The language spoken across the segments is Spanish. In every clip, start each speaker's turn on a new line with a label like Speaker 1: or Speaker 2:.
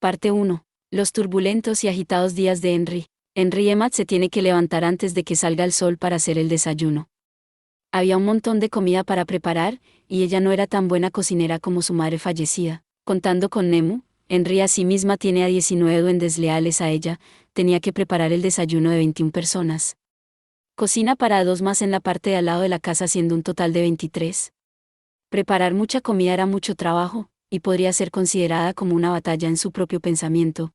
Speaker 1: Parte 1. Los turbulentos y agitados días de Henry. Henry Emmett se tiene que levantar antes de que salga el sol para hacer el desayuno. Había un montón de comida para preparar, y ella no era tan buena cocinera como su madre fallecida. Contando con Nemu, Henry a sí misma tiene a 19 duendes leales a ella, tenía que preparar el desayuno de 21 personas. Cocina para 2 más en la parte de al lado de la casa, siendo un total de 23. Preparar mucha comida era mucho trabajo, y podría ser considerada como una batalla en su propio pensamiento.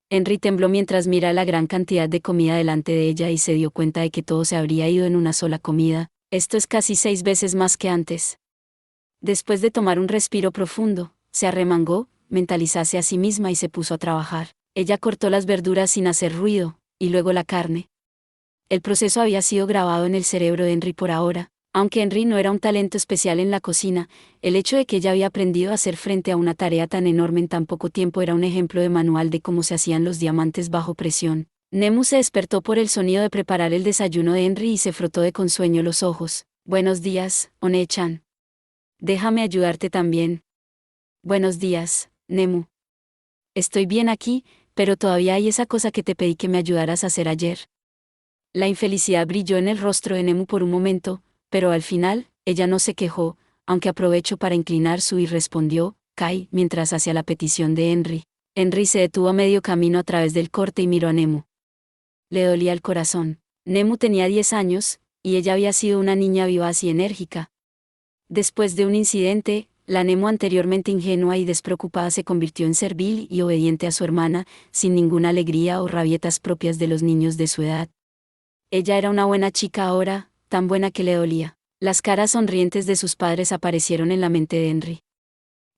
Speaker 1: Henry tembló mientras mira la gran cantidad de comida delante de ella y se dio cuenta de que todo se habría ido en una sola comida. Esto es casi 6 veces más que antes. Después de tomar un respiro profundo, se arremangó, mentalizase a sí misma y se puso a trabajar. Ella cortó las verduras sin hacer ruido, y luego la carne. El proceso había sido grabado en el cerebro de Henry por ahora. Aunque Henry no era un talento especial en la cocina, el hecho de que ella había aprendido a hacer frente a una tarea tan enorme en tan poco tiempo era un ejemplo de manual de cómo se hacían los diamantes bajo presión. Nemu se despertó por el sonido de preparar el desayuno de Henry y se frotó de consueño los ojos. Buenos días, One-chan. Déjame ayudarte también. Buenos días, Nemu. Estoy bien aquí, pero todavía hay esa cosa que te pedí que me ayudaras a hacer ayer. La infelicidad brilló en el rostro de Nemu por un momento, pero al final, ella no se quejó, aunque aprovechó para inclinar su y respondió, Kai, mientras hacía la petición de Henry. Henry se detuvo a medio camino a través del corte y miró a Nemu. Le dolía el corazón. Nemu tenía 10 años, y ella había sido una niña vivaz y enérgica. Después de un incidente, la Nemu anteriormente ingenua y despreocupada se convirtió en servil y obediente a su hermana, sin ninguna alegría o rabietas propias de los niños de su edad. Ella era una buena chica ahora, tan buena que le dolía. Las caras sonrientes de sus padres aparecieron en la mente de Henry.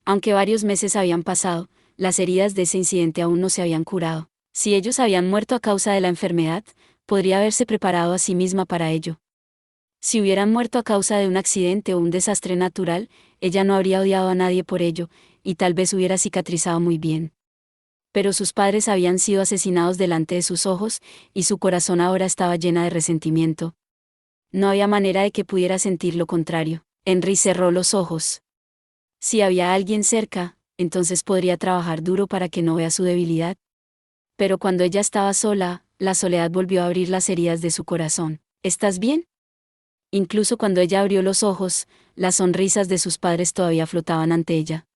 Speaker 1: Aunque varios meses habían pasado, las heridas de ese incidente aún no se habían curado. Si ellos habían muerto a causa de la enfermedad, podría haberse preparado a sí misma para ello. Si hubieran muerto a causa de un accidente o un desastre natural, ella no habría odiado a nadie por ello, y tal vez hubiera cicatrizado muy bien. Pero sus padres habían sido asesinados delante de sus ojos, y su corazón ahora estaba llena de resentimiento. No había manera de que pudiera sentir lo contrario. Henry cerró los ojos. Si había alguien cerca, entonces podría trabajar duro para que no vea su debilidad. Pero cuando ella estaba sola, la soledad volvió a abrir las heridas de su corazón. ¿Estás bien? Incluso cuando ella abrió los ojos, las sonrisas de sus padres todavía flotaban ante ella.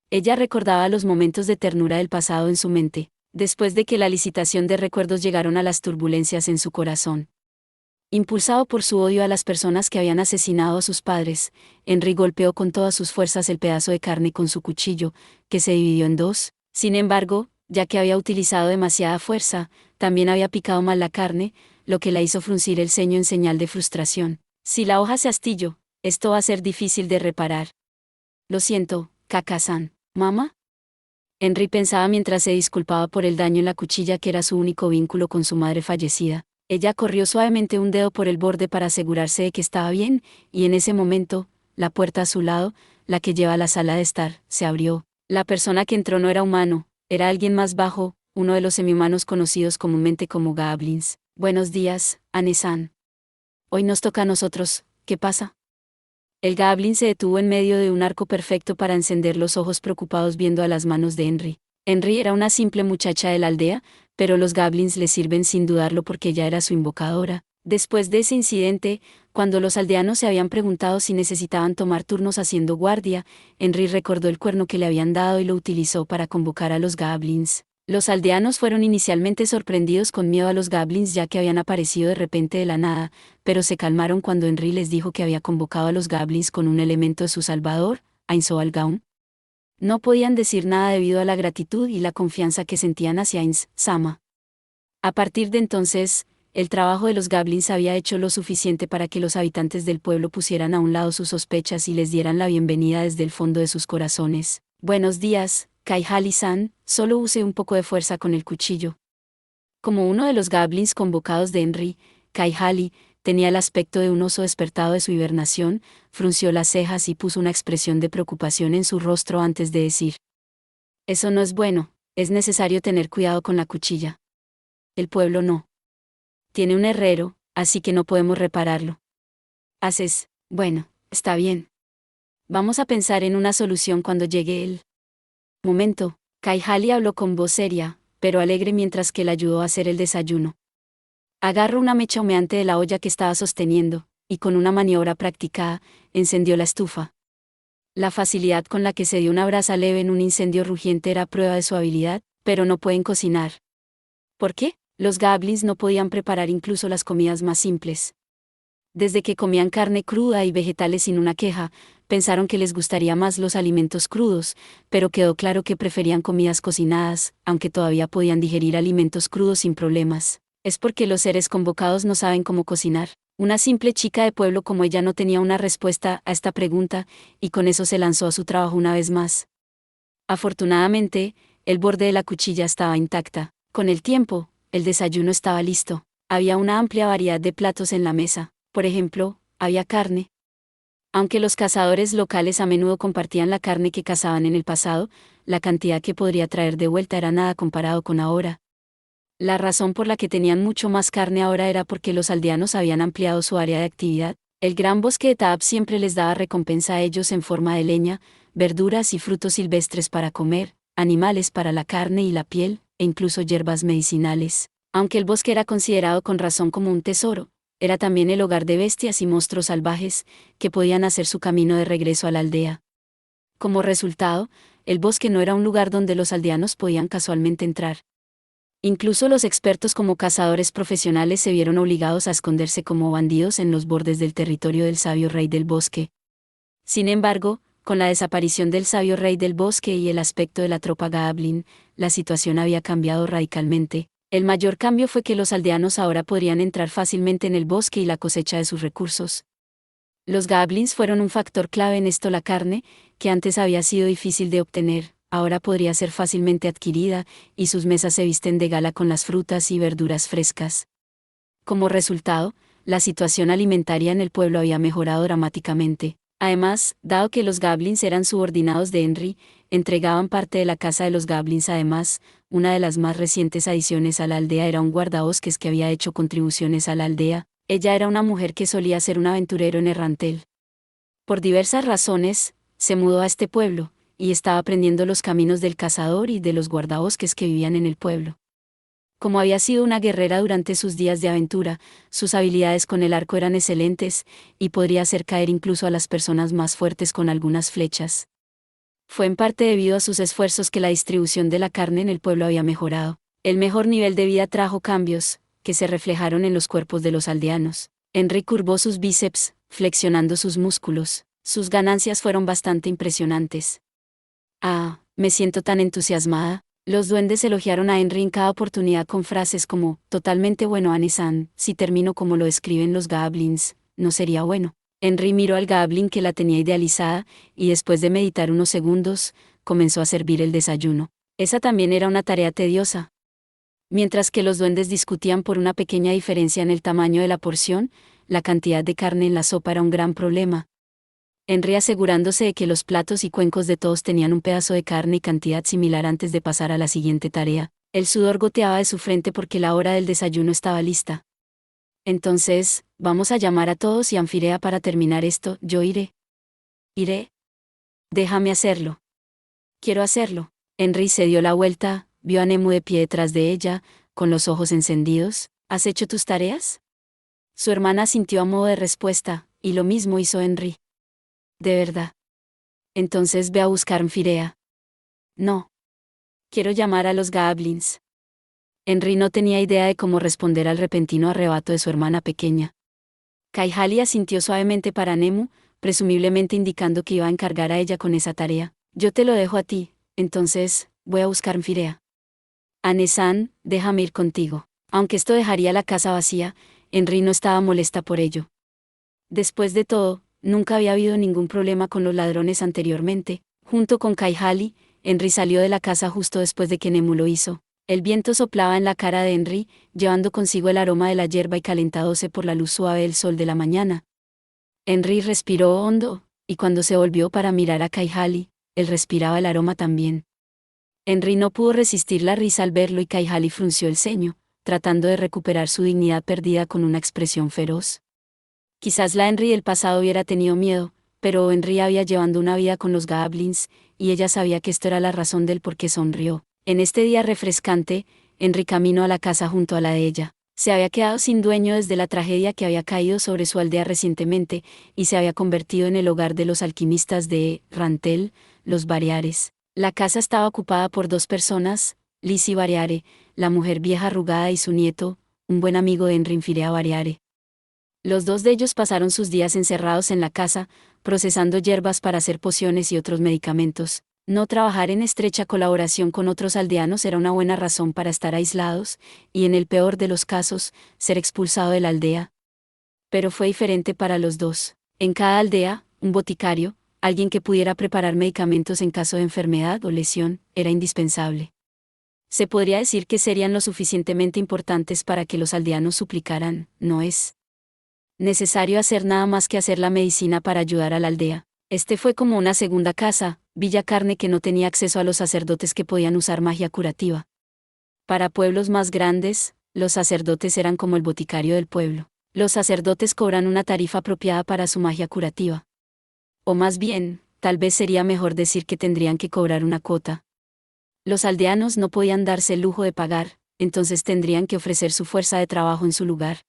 Speaker 1: Ella recordaba los momentos de ternura del pasado en su mente, después de que la licitación de recuerdos llegaron a las turbulencias en su corazón. Impulsado por su odio a las personas que habían asesinado a sus padres, Henry golpeó con todas sus fuerzas el pedazo de carne con su cuchillo, que se dividió en 2. Sin embargo, ya que había utilizado demasiada fuerza, también había picado mal la carne, lo que la hizo fruncir el ceño en señal de frustración. Si la hoja se astilló, esto va a ser difícil de reparar. Lo siento, Kaka-san. ¿Mamá? Henry pensaba mientras se disculpaba por el daño en la cuchilla que era su único vínculo con su madre fallecida. Ella corrió suavemente un dedo por el borde para asegurarse de que estaba bien, y en ese momento, la puerta a su lado, la que lleva a la sala de estar, se abrió. La persona que entró no era humano, era alguien más bajo, uno de los semihumanos conocidos comúnmente como goblins. Buenos días, Ane-san. Hoy nos toca a nosotros, ¿qué pasa? El goblin se detuvo en medio de un arco perfecto para encender los ojos preocupados viendo a las manos de Henry. Henry era una simple muchacha de la aldea, pero los goblins le sirven sin dudarlo porque ella era su invocadora. Después de ese incidente, cuando los aldeanos se habían preguntado si necesitaban tomar turnos haciendo guardia, Henry recordó el cuerno que le habían dado y lo utilizó para convocar a los goblins. Los aldeanos fueron inicialmente sorprendidos con miedo a los goblins ya que habían aparecido de repente de la nada, pero se calmaron cuando Henry les dijo que había convocado a los goblins con un elemento de su salvador, Ainz-Gaun. No podían decir nada debido a la gratitud y la confianza que sentían hacia Ainz-sama. A partir de entonces, el trabajo de los goblins había hecho lo suficiente para que los habitantes del pueblo pusieran a un lado sus sospechas y les dieran la bienvenida desde el fondo de sus corazones. Buenos días, Kai-Hali-san, solo use un poco de fuerza con el cuchillo. Como uno de los goblins convocados de Henry, Kai-Hali tenía el aspecto de un oso despertado de su hibernación, frunció las cejas y puso una expresión de preocupación en su rostro antes de decir: Eso no es bueno, es necesario tener cuidado con la cuchilla. El pueblo no tiene un herrero, así que no podemos repararlo. Bueno, está bien. Vamos a pensar en una solución cuando llegue el momento, Kai-Hali habló con voz seria, pero alegre mientras que le ayudó a hacer el desayuno. Agarró una mecha humeante de la olla que estaba sosteniendo, y con una maniobra practicada, encendió la estufa. La facilidad con la que se dio una brasa leve en un incendio rugiente era prueba de su habilidad, pero no pueden cocinar. ¿Por qué? Los goblins no podían preparar incluso las comidas más simples. Desde que comían carne cruda y vegetales sin una queja, pensaron que les gustaría más los alimentos crudos, pero quedó claro que preferían comidas cocinadas, aunque todavía podían digerir alimentos crudos sin problemas. Es porque los seres convocados no saben cómo cocinar. Una simple chica de pueblo como ella no tenía una respuesta a esta pregunta, y con eso se lanzó a su trabajo una vez más. Afortunadamente, el borde de la cuchilla estaba intacta. Con el tiempo, el desayuno estaba listo. Había una amplia variedad de platos en la mesa. Por ejemplo, había carne. Aunque los cazadores locales a menudo compartían la carne que cazaban en el pasado, la cantidad que podría traer de vuelta era nada comparado con ahora. La razón por la que tenían mucho más carne ahora era porque los aldeanos habían ampliado su área de actividad. El gran bosque de Taab siempre les daba recompensa a ellos en forma de leña, verduras y frutos silvestres para comer, animales para la carne y la piel, e incluso hierbas medicinales. Aunque el bosque era considerado con razón como un tesoro, era también el hogar de bestias y monstruos salvajes, que podían hacer su camino de regreso a la aldea. Como resultado, el bosque no era un lugar donde los aldeanos podían casualmente entrar. Incluso los expertos como cazadores profesionales se vieron obligados a esconderse como bandidos en los bordes del territorio del sabio rey del bosque. Sin embargo, con la desaparición del sabio rey del bosque y el aspecto de la tropa goblin, la situación había cambiado radicalmente. El mayor cambio fue que los aldeanos ahora podrían entrar fácilmente en el bosque y la cosecha de sus recursos. Los goblins fueron un factor clave en esto. La carne, que antes había sido difícil de obtener, ahora podría ser fácilmente adquirida, y sus mesas se visten de gala con las frutas y verduras frescas. Como resultado, la situación alimentaria en el pueblo había mejorado dramáticamente. Además, dado que los goblins eran subordinados de Henry, entregaban parte de la casa de los goblins. Además, una de las más recientes adiciones a la aldea era un guardabosques que había hecho contribuciones a la aldea. Ella era una mujer que solía ser un aventurero en Errantel. Por diversas razones, se mudó a este pueblo, y estaba aprendiendo los caminos del cazador y de los guardabosques que vivían en el pueblo. Como había sido una guerrera durante sus días de aventura, sus habilidades con el arco eran excelentes, y podría hacer caer incluso a las personas más fuertes con algunas flechas. Fue en parte debido a sus esfuerzos que la distribución de la carne en el pueblo había mejorado. El mejor nivel de vida trajo cambios, que se reflejaron en los cuerpos de los aldeanos. Henry curvó sus bíceps, flexionando sus músculos. Sus ganancias fueron bastante impresionantes. Ah, me siento tan entusiasmada. Los duendes elogiaron a Henry en cada oportunidad con frases como, totalmente bueno Anne-san, si termino como lo escriben los goblins, no sería bueno. Henry miró al goblin que la tenía idealizada, y después de meditar unos segundos, comenzó a servir el desayuno. Esa también era una tarea tediosa. Mientras que los duendes discutían por una pequeña diferencia en el tamaño de la porción, la cantidad de carne en la sopa era un gran problema. Henry, asegurándose de que los platos y cuencos de todos tenían un pedazo de carne y cantidad similar antes de pasar a la siguiente tarea. El sudor goteaba de su frente porque la hora del desayuno estaba lista. Entonces, vamos a llamar a todos y a Anfirea para terminar esto. Yo iré. ¿Iré? Déjame hacerlo. Quiero hacerlo. Henry se dio la vuelta, vio a Nemu de pie detrás de ella, con los ojos encendidos. ¿Has hecho tus tareas? Su hermana sintió a modo de respuesta, y lo mismo hizo Henry. ¿De verdad? Entonces ve a buscar Anfirea. No. Quiero llamar a los goblins. Henry no tenía idea de cómo responder al repentino arrebato de su hermana pequeña. Kai-Hali asintió suavemente para Nemu, presumiblemente indicando que iba a encargar a ella con esa tarea. Yo te lo dejo a ti, entonces, voy a buscar Anfirea. Anne-san, déjame ir contigo. Aunque esto dejaría la casa vacía, Henry no estaba molesta por ello. Después de todo, nunca había habido ningún problema con los ladrones anteriormente. Junto con Kai-Hali, Henry salió de la casa justo después de que Nemu lo hizo. El viento soplaba en la cara de Henry, llevando consigo el aroma de la hierba y calentándose por la luz suave del sol de la mañana. Henry respiró hondo, y cuando se volvió para mirar a Kai-Hali, él respiraba el aroma también. Henry no pudo resistir la risa al verlo y Kai-Hali frunció el ceño, tratando de recuperar su dignidad perdida con una expresión feroz. Quizás la Henry del pasado hubiera tenido miedo, pero Henry había llevado una vida con los goblins, y ella sabía que esto era la razón del por qué sonrió. En este día refrescante, Henry caminó a la casa junto a la de ella. Se había quedado sin dueño desde la tragedia que había caído sobre su aldea recientemente, y se había convertido en el hogar de los alquimistas de Rantel, los Variares. La casa estaba ocupada por 2 personas, Lizzie Variare, la mujer vieja arrugada, y su nieto, un buen amigo de Henry, Firea Variare. Los 2 de ellos pasaron sus días encerrados en la casa, procesando hierbas para hacer pociones y otros medicamentos. No trabajar en estrecha colaboración con otros aldeanos era una buena razón para estar aislados, y en el peor de los casos, ser expulsado de la aldea. Pero fue diferente para los 2. En cada aldea, un boticario, alguien que pudiera preparar medicamentos en caso de enfermedad o lesión, era indispensable. Se podría decir que serían lo suficientemente importantes para que los aldeanos suplicaran, no es necesario hacer nada más que hacer la medicina para ayudar a la aldea. Este fue como una segunda casa, Villa Carne, que no tenía acceso a los sacerdotes que podían usar magia curativa. Para pueblos más grandes, los sacerdotes eran como el boticario del pueblo. Los sacerdotes cobran una tarifa apropiada para su magia curativa. O más bien, tal vez sería mejor decir que tendrían que cobrar una cuota. Los aldeanos no podían darse el lujo de pagar, entonces tendrían que ofrecer su fuerza de trabajo en su lugar.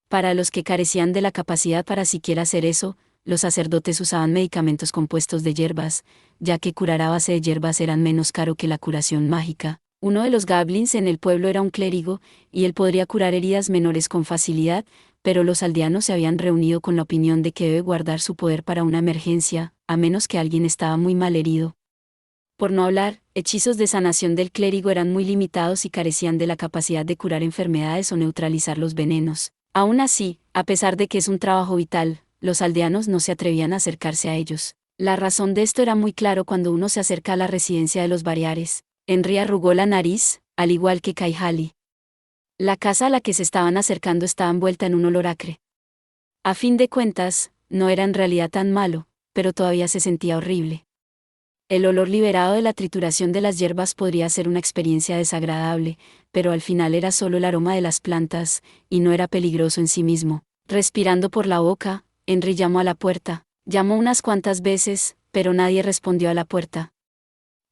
Speaker 1: Para los que carecían de la capacidad para siquiera hacer eso, los sacerdotes usaban medicamentos compuestos de hierbas, ya que curar a base de hierbas eran menos caro que la curación mágica. Uno de los goblins en el pueblo era un clérigo, y él podría curar heridas menores con facilidad, pero los aldeanos se habían reunido con la opinión de que debe guardar su poder para una emergencia, a menos que alguien estaba muy mal herido. Por no hablar, hechizos de sanación del clérigo eran muy limitados y carecían de la capacidad de curar enfermedades o neutralizar los venenos. Aún así, a pesar de que es un trabajo vital, los aldeanos no se atrevían a acercarse a ellos. La razón de esto era muy claro cuando uno se acerca a la residencia de los Variares. Henry arrugó la nariz, al igual que Kai-Hali. La casa a la que se estaban acercando estaba envuelta en un olor acre. A fin de cuentas, no era en realidad tan malo, pero todavía se sentía horrible. El olor liberado de la trituración de las hierbas podría ser una experiencia desagradable, pero al final era solo el aroma de las plantas, y no era peligroso en sí mismo. Respirando por la boca, Henry llamó a la puerta. Llamó unas cuantas veces, pero nadie respondió a la puerta.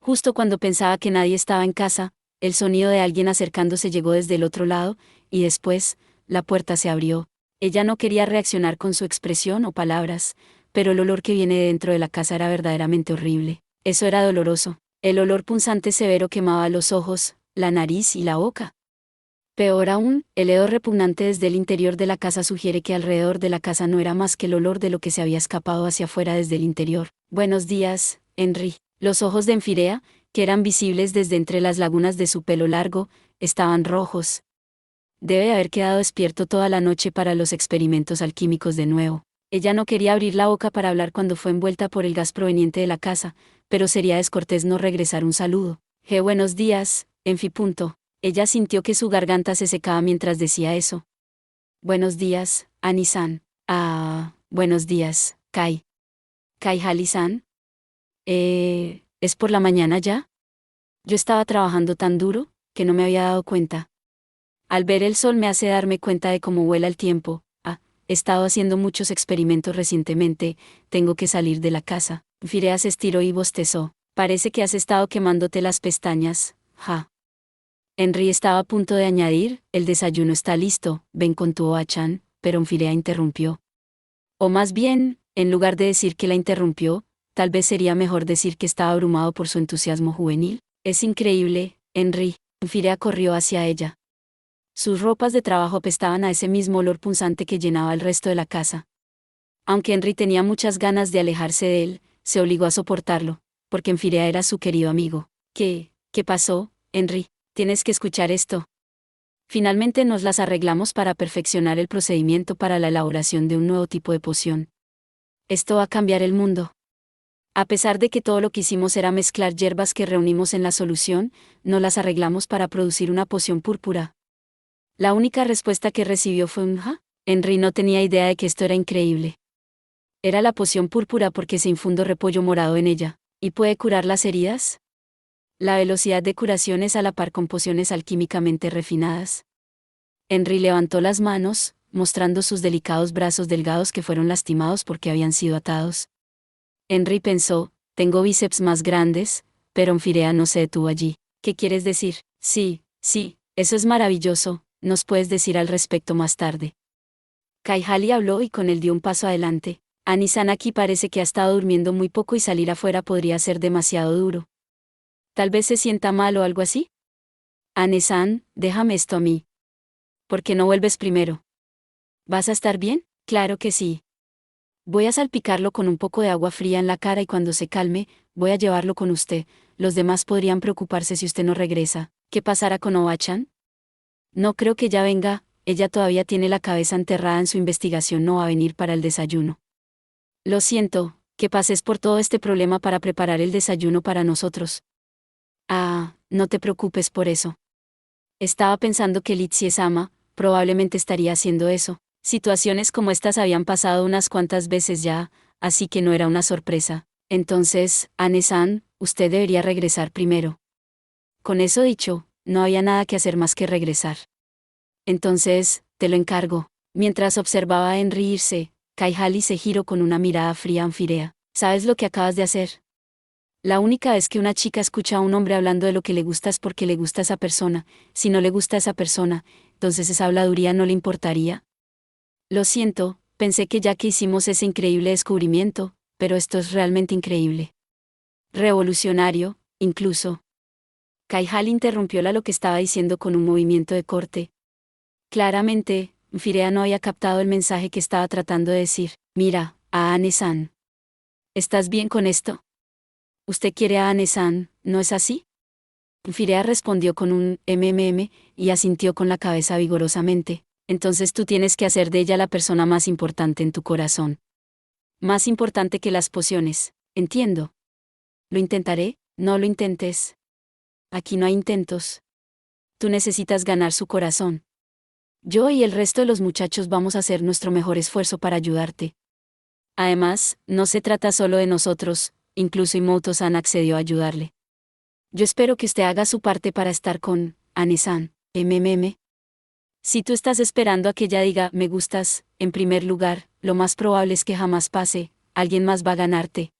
Speaker 1: Justo cuando pensaba que nadie estaba en casa, el sonido de alguien acercándose llegó desde el otro lado, y después, la puerta se abrió. Ella no quería reaccionar con su expresión o palabras, pero el olor que viene de dentro de la casa era verdaderamente horrible. Eso era doloroso. El olor punzante severo quemaba los ojos, la nariz y la boca. Peor aún, el hedor repugnante desde el interior de la casa sugiere que alrededor de la casa no era más que el olor de lo que se había escapado hacia afuera desde el interior. Buenos días, Henry. Los ojos de Enfirea, que eran visibles desde entre las lagunas de su pelo largo, estaban rojos. Debe haber quedado despierto toda la noche para los experimentos alquímicos de nuevo. Ella no quería abrir la boca para hablar cuando fue envuelta por el gas proveniente de la casa, pero sería descortés no regresar un saludo. Buenos días, Enfi. Ella sintió que su garganta se secaba mientras decía eso. Buenos días, Annie-san. Buenos días, Kai. Kai-Hali-san. ¿Es por la mañana ya? Yo estaba trabajando tan duro, que no me había dado cuenta. Al ver el sol me hace darme cuenta de cómo vuela el tiempo. He estado haciendo muchos experimentos recientemente, tengo que salir de la casa. Firea se estiró y bostezó. Parece que has estado quemándote las pestañas, ja. Henry estaba a punto de añadir, el desayuno está listo, ven con tu Oa-chan, pero Firea interrumpió. O más bien, en lugar de decir que la interrumpió, tal vez sería mejor decir que estaba abrumado por su entusiasmo juvenil. Es increíble, Henry. Firea corrió hacia ella. Sus ropas de trabajo apestaban a ese mismo olor punzante que llenaba el resto de la casa. Aunque Henry tenía muchas ganas de alejarse de él, se obligó a soportarlo, porque Enfirea era su querido amigo. ¿Qué pasó, Henry? Tienes que escuchar esto. Finalmente nos las arreglamos para perfeccionar el procedimiento para la elaboración de un nuevo tipo de poción. Esto va a cambiar el mundo. A pesar de que todo lo que hicimos era mezclar hierbas que reunimos en la solución, no las arreglamos para producir una poción púrpura. La única respuesta que recibió fue un «ja». Henry no tenía idea de que esto era increíble. Era la poción púrpura porque se infundió repollo morado en ella. ¿Y puede curar las heridas? La velocidad de curación es a la par con pociones alquímicamente refinadas. Henry levantó las manos, mostrando sus delicados brazos delgados que fueron lastimados porque habían sido atados. Henry pensó, tengo bíceps más grandes, pero Firea no se detuvo allí. ¿Qué quieres decir? Sí, eso es maravilloso, nos puedes decir al respecto más tarde. Kai-Hali habló y con él dio un paso adelante. Anisan aquí parece que ha estado durmiendo muy poco y salir afuera podría ser demasiado duro. Tal vez se sienta mal o algo así. Ane-san, déjame esto a mí. ¿Por qué no vuelves primero? ¿Vas a estar bien? Claro que sí. Voy a salpicarlo con un poco de agua fría en la cara y cuando se calme, voy a llevarlo con usted. Los demás podrían preocuparse si usted no regresa. ¿Qué pasará con Oba-chan? No creo que ya venga, ella todavía tiene la cabeza enterrada en su investigación, no va a venir para el desayuno. Lo siento, que pases por todo este problema para preparar el desayuno para nosotros. Ah, no te preocupes por eso. Estaba pensando que Litsie-sama probablemente estaría haciendo eso. Situaciones como estas habían pasado unas cuantas veces ya, así que no era una sorpresa. Entonces, Ane-san, usted debería regresar primero. Con eso dicho, no había nada que hacer más que regresar. Entonces, te lo encargo. Mientras observaba a Henry irse, Kai-Hali se giró con una mirada fría a Anfirea. ¿Sabes lo que acabas de hacer? La única vez que una chica escucha a un hombre hablando de lo que le gusta es porque le gusta a esa persona. Si no le gusta a esa persona, entonces esa habladuría no le importaría. Lo siento, pensé que ya que hicimos ese increíble descubrimiento, pero esto es realmente increíble. Revolucionario, incluso. Kai-Hali interrumpió lo que estaba diciendo con un movimiento de corte. Claramente, Firea no había captado el mensaje que estaba tratando de decir. Mira, a Ane-san. ¿Estás bien con esto? Usted quiere a Ane-san, ¿no es así? Firea respondió con un y asintió con la cabeza vigorosamente. Entonces tú tienes que hacer de ella la persona más importante en tu corazón. Más importante que las pociones, entiendo. ¿Lo intentaré? No lo intentes. Aquí no hay intentos. Tú necesitas ganar su corazón. Yo y el resto de los muchachos vamos a hacer nuestro mejor esfuerzo para ayudarte. Además, no se trata solo de nosotros, incluso Imoto-san accedió a ayudarle. Yo espero que usted haga su parte para estar con Ane-san, Si tú estás esperando a que ella diga me gustas, en primer lugar, lo más probable es que jamás pase, alguien más va a ganarte.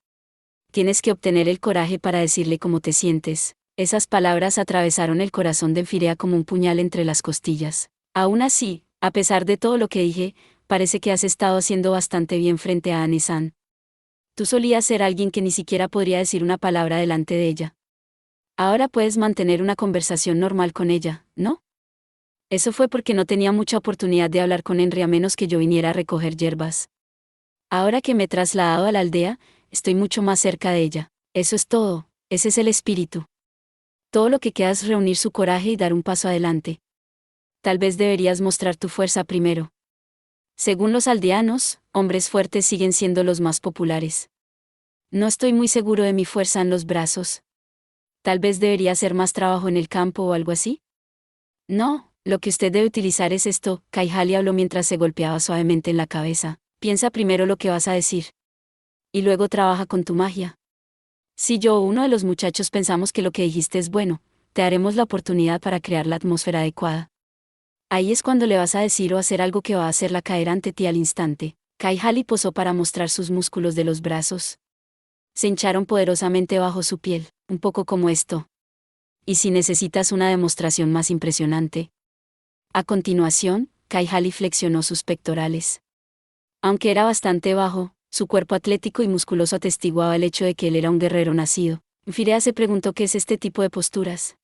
Speaker 1: Tienes que obtener el coraje para decirle cómo te sientes. Esas palabras atravesaron el corazón de Firea como un puñal entre las costillas. Aún así, a pesar de todo lo que dije, parece que has estado haciendo bastante bien frente a Ane-san. Tú solías ser alguien que ni siquiera podría decir una palabra delante de ella. Ahora puedes mantener una conversación normal con ella, ¿no? Eso fue porque no tenía mucha oportunidad de hablar con Henry a menos que yo viniera a recoger hierbas. Ahora que me he trasladado a la aldea, estoy mucho más cerca de ella. Eso es todo, ese es el espíritu. Todo lo que queda es reunir su coraje y dar un paso adelante. Tal vez deberías mostrar tu fuerza primero. Según los aldeanos, hombres fuertes siguen siendo los más populares. No estoy muy seguro de mi fuerza en los brazos. Tal vez debería hacer más trabajo en el campo o algo así. No, lo que usted debe utilizar es esto, Kai-Hali habló mientras se golpeaba suavemente en la cabeza. Piensa primero lo que vas a decir. Y luego trabaja con tu magia. Si yo o uno de los muchachos pensamos que lo que dijiste es bueno, te daremos la oportunidad para crear la atmósfera adecuada. Ahí es cuando le vas a decir o hacer algo que va a hacerla caer ante ti al instante. Kai-Hali posó para mostrar sus músculos de los brazos. Se hincharon poderosamente bajo su piel, un poco como esto. Y si necesitas una demostración más impresionante. A continuación, Kai-Hali flexionó sus pectorales. Aunque era bastante bajo, su cuerpo atlético y musculoso atestiguaba el hecho de que él era un guerrero nacido. Firea se preguntó qué es este tipo de posturas.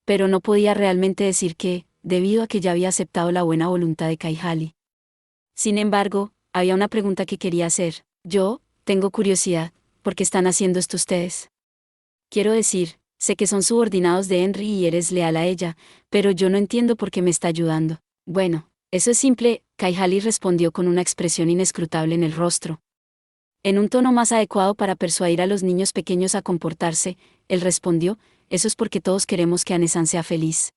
Speaker 1: Pero no podía realmente decir qué, debido a que ya había aceptado la buena voluntad de Kai-Hali. Sin embargo, había una pregunta que quería hacer. Yo, tengo curiosidad, ¿por qué están haciendo esto ustedes? Quiero decir, sé que son subordinados de Henry y eres leal a ella, pero yo no entiendo por qué me está ayudando. Bueno, eso es simple, Kai-Hali respondió con una expresión inescrutable en el rostro. En un tono más adecuado para persuadir a los niños pequeños a comportarse, él respondió, eso es porque todos queremos que Ane-san sea feliz.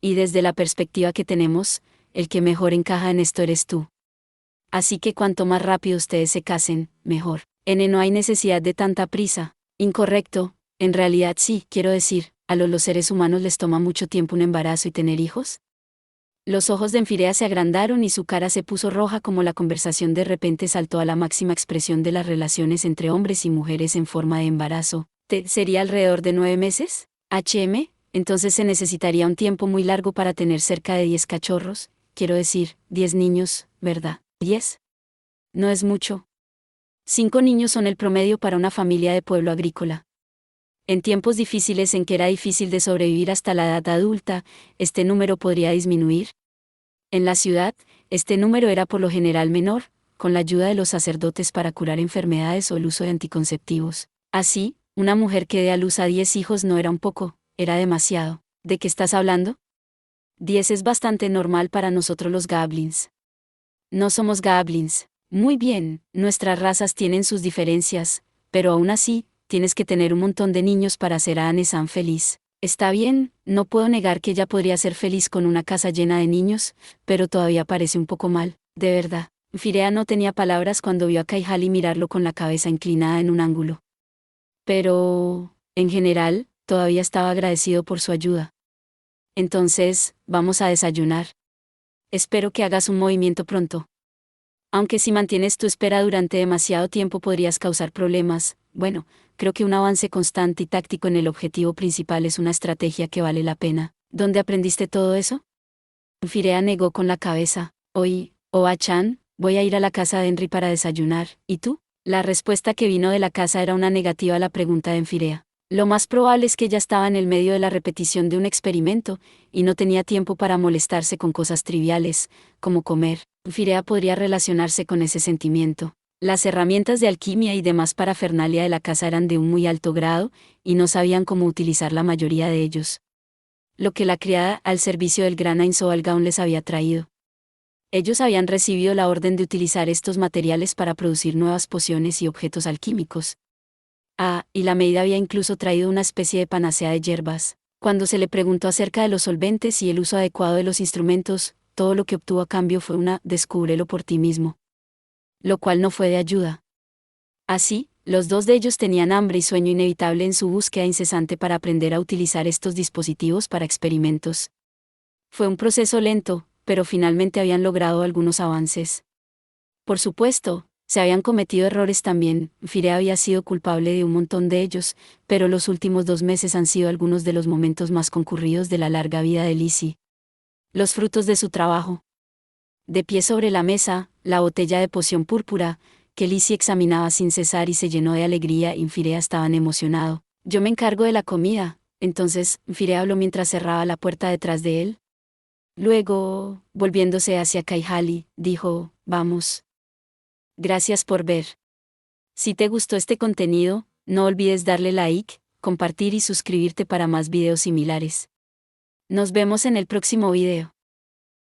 Speaker 1: Y desde la perspectiva que tenemos, el que mejor encaja en esto eres tú. Así que cuanto más rápido ustedes se casen, mejor. No hay necesidad de tanta prisa. Incorrecto, en realidad sí, quiero decir, ¿a los seres humanos les toma mucho tiempo un embarazo y tener hijos? Los ojos de Enfirea se agrandaron y su cara se puso roja como la conversación de repente saltó a la máxima expresión de las relaciones entre hombres y mujeres en forma de embarazo. ¿Sería alrededor de 9 meses? Entonces se necesitaría un tiempo muy largo para tener cerca de 10 cachorros, quiero decir, 10 niños, ¿verdad? ¿10? No es mucho. 5 niños son el promedio para una familia de pueblo agrícola. En tiempos difíciles en que era difícil de sobrevivir hasta la edad adulta, este número podría disminuir. En la ciudad, este número era por lo general menor, con la ayuda de los sacerdotes para curar enfermedades o el uso de anticonceptivos. Así, una mujer que dé a luz a 10 hijos no era un poco, era demasiado. ¿De qué estás hablando? 10 es bastante normal para nosotros los goblins. No somos goblins. Muy bien, nuestras razas tienen sus diferencias, pero aún así, tienes que tener un montón de niños para hacer a Anne-San feliz. Está bien, no puedo negar que ella podría ser feliz con una casa llena de niños, pero todavía parece un poco mal, de verdad. Firea no tenía palabras cuando vio a Kaihali mirarlo con la cabeza inclinada en un ángulo. Pero, en general, todavía estaba agradecido por su ayuda. Entonces, vamos a desayunar. Espero que hagas un movimiento pronto. Aunque si mantienes tu espera durante demasiado tiempo podrías causar problemas, bueno, creo que un avance constante y táctico en el objetivo principal es una estrategia que vale la pena. ¿Dónde aprendiste todo eso? Firea negó con la cabeza. Hoy, Oa-chan, voy a ir a la casa de Henry para desayunar. ¿Y tú? La respuesta que vino de la casa era una negativa a la pregunta de Enfirea. Lo más probable es que ella estaba en el medio de la repetición de un experimento, y no tenía tiempo para molestarse con cosas triviales, como comer. Firea podría relacionarse con ese sentimiento. Las herramientas de alquimia y demás parafernalia de la casa eran de un muy alto grado, y no sabían cómo utilizar la mayoría de ellos. Lo que la criada al servicio del gran Ainzoalgaon les había traído. Ellos habían recibido la orden de utilizar estos materiales para producir nuevas pociones y objetos alquímicos. Y la Maid había incluso traído una especie de panacea de hierbas. Cuando se le preguntó acerca de los solventes y el uso adecuado de los instrumentos, todo lo que obtuvo a cambio fue una «descúbrelo por ti mismo», lo cual no fue de ayuda. Así, los dos de ellos tenían hambre y sueño inevitable en su búsqueda incesante para aprender a utilizar estos dispositivos para experimentos. Fue un proceso lento, pero finalmente habían logrado algunos avances. Por supuesto, se habían cometido errores también. Firea había sido culpable de un montón de ellos, pero los últimos 2 meses han sido algunos de los momentos más concurridos de la larga vida de Lizzie. Los frutos de su trabajo. De pie sobre la mesa, la botella de poción púrpura, que Lizzie examinaba sin cesar y se llenó de alegría y Firea estaban emocionado. Yo me encargo de la comida, entonces, Firea habló mientras cerraba la puerta detrás de él. Luego, volviéndose hacia Kaihali, dijo, vamos. Gracias por ver. Si te gustó este contenido, no olvides darle like, compartir y suscribirte para más videos similares. Nos vemos en el próximo video.